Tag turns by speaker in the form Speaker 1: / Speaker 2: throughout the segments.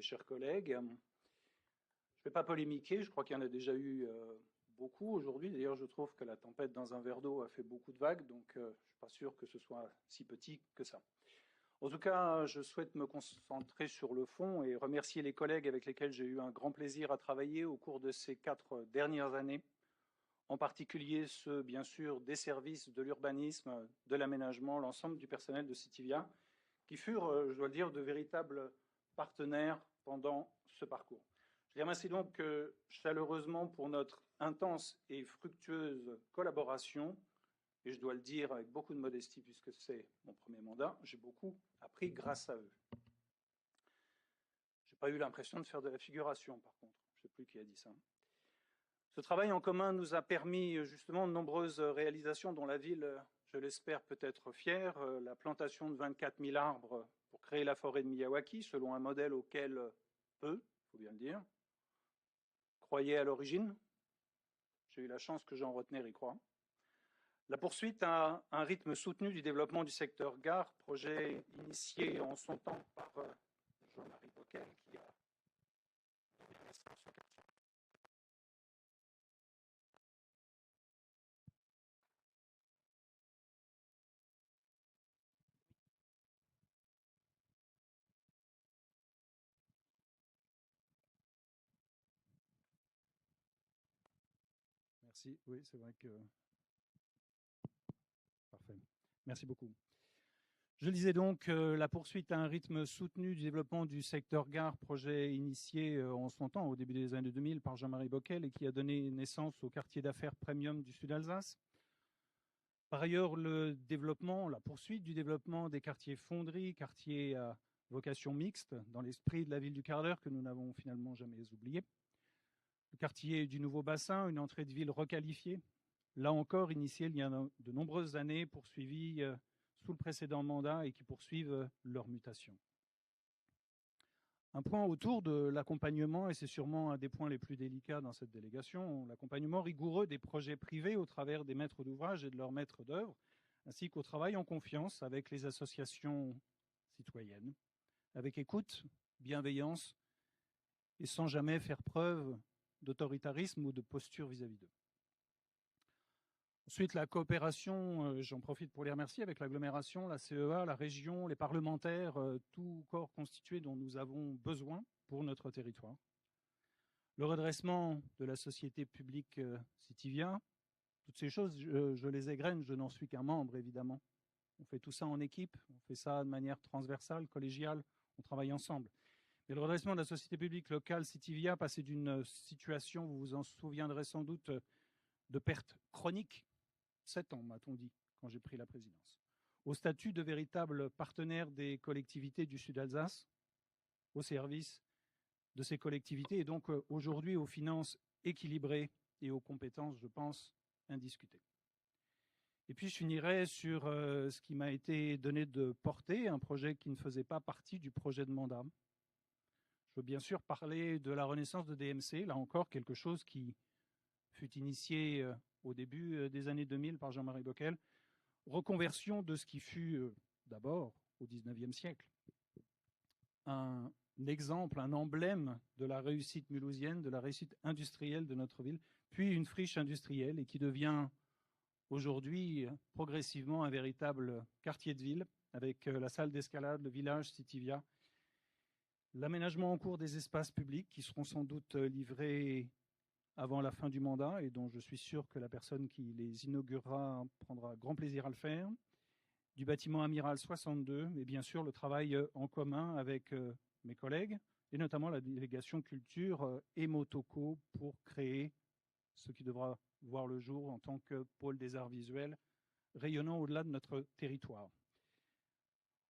Speaker 1: chers collègues. Je ne vais pas polémiquer, je crois qu'il y en a déjà eu beaucoup aujourd'hui. D'ailleurs, je trouve que la tempête dans un verre d'eau a fait beaucoup de vagues, donc je ne suis pas sûr que ce soit si petit que ça. En tout cas, je souhaite me concentrer sur le fond et remercier les collègues avec lesquels j'ai eu un grand plaisir à travailler au cours de ces 4 dernières années, en particulier ceux, bien sûr, des services de l'urbanisme, de l'aménagement, l'ensemble du personnel de Citivia, qui furent, je dois le dire, de véritables partenaires pendant ce parcours. Je les remercie donc chaleureusement pour notre intense et fructueuse collaboration. Et je dois le dire avec beaucoup de modestie puisque c'est mon premier mandat, j'ai beaucoup appris grâce à eux. Je n'ai pas eu l'impression de faire de la figuration, par contre. Je ne sais plus qui a dit ça. Ce travail en commun nous a permis justement de nombreuses réalisations dont la ville, je l'espère, peut être fière. La plantation de 24 000 arbres pour créer la forêt de Miyawaki, selon un modèle auquel peu, il faut bien le dire, croyaient à l'origine. J'ai eu la chance que Jean Rotner y croit. La poursuite à un rythme soutenu du développement du secteur gare, projet initié en son temps par Jean-Marie Bockel, qui a donné naissance au quartier. Merci, oui, c'est vrai que... Parfait. Merci beaucoup. Je disais donc la poursuite à un rythme soutenu du développement du secteur gare, projet initié en son temps, au début des années 2000, par Jean-Marie Bockel et qui a donné naissance au quartier d'affaires Premium du Sud-Alsace. Par ailleurs, le développement, la poursuite du développement des quartiers fonderies, quartiers à vocation mixte, dans l'esprit de la ville du quart d'heure que nous n'avons finalement jamais oublié. Le quartier du Nouveau Bassin, une entrée de ville requalifiée, là encore initiée il y a de nombreuses années, poursuivie sous le précédent mandat et qui poursuivent leur mutation. Un point autour de l'accompagnement, et c'est sûrement un des points les plus délicats dans cette délégation, l'accompagnement rigoureux des projets privés au travers des maîtres d'ouvrage et de leurs maîtres d'œuvre, ainsi qu'au travail en confiance avec les associations citoyennes, avec écoute, bienveillance et sans jamais faire preuve d'autoritarisme ou de posture vis-à-vis d'eux. Ensuite, la coopération, j'en profite pour les remercier, avec l'agglomération, la CEA, la région, les parlementaires, tout corps constitué dont nous avons besoin pour notre territoire. Le redressement de la société publique Citivia, toutes ces choses, je les égrène, je n'en suis qu'un membre, évidemment. On fait tout ça en équipe, on fait ça de manière transversale, collégiale, on travaille ensemble. Mais le redressement de la société publique locale Citivia, passé d'une situation, vous vous en souviendrez sans doute, de perte chronique, 7 ans, m'a-t-on dit, quand j'ai pris la présidence, au statut de véritable partenaire des collectivités du Sud-Alsace, au service de ces collectivités, et donc aujourd'hui aux finances équilibrées et aux compétences, je pense, indiscutées. Et puis je finirai sur ce qui m'a été donné de porter, un projet qui ne faisait pas partie du projet de mandat. Je veux bien sûr parler de la renaissance de DMC, là encore quelque chose qui fut initié au début des années 2000 par Jean-Marie Bockel, reconversion de ce qui fut d'abord au XIXe siècle un exemple, un emblème de la réussite mulhousienne, de la réussite industrielle de notre ville, puis une friche industrielle et qui devient aujourd'hui progressivement un véritable quartier de ville avec la salle d'escalade, le village Citivia, l'aménagement en cours des espaces publics qui seront sans doute livrés avant la fin du mandat et dont je suis sûr que la personne qui les inaugurera prendra grand plaisir à le faire, du bâtiment Amiral 62, et bien sûr le travail en commun avec mes collègues, et notamment la délégation culture et Motoko pour créer ce qui devra voir le jour en tant que pôle des arts visuels rayonnant au-delà de notre territoire.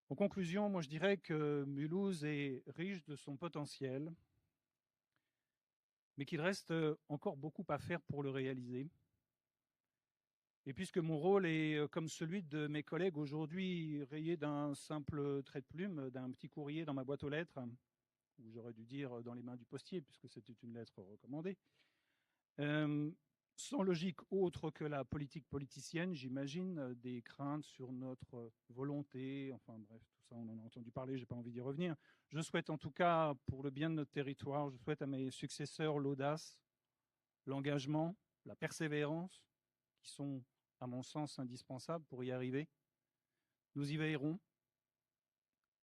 Speaker 1: En conclusion, moi je dirais que Mulhouse est riche de son potentiel, mais qu'il reste encore beaucoup à faire pour le réaliser. Et puisque mon rôle est, comme celui de mes collègues aujourd'hui, rayé d'un simple trait de plume, d'un petit courrier dans ma boîte aux lettres, ou j'aurais dû dire dans les mains du postier, puisque c'était une lettre recommandée, sans logique autre que la politique politicienne, j'imagine, des craintes sur notre volonté, enfin bref, tout ça on en a entendu parler, j'ai pas envie d'y revenir. Je souhaite en tout cas, pour le bien de notre territoire, je souhaite à mes successeurs l'audace, l'engagement, la persévérance, qui sont, à mon sens, indispensables pour y arriver. Nous y veillerons,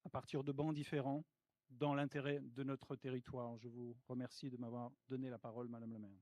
Speaker 1: à partir de bancs différents, dans l'intérêt de notre territoire. Je vous remercie de m'avoir donné la parole, Madame la maire.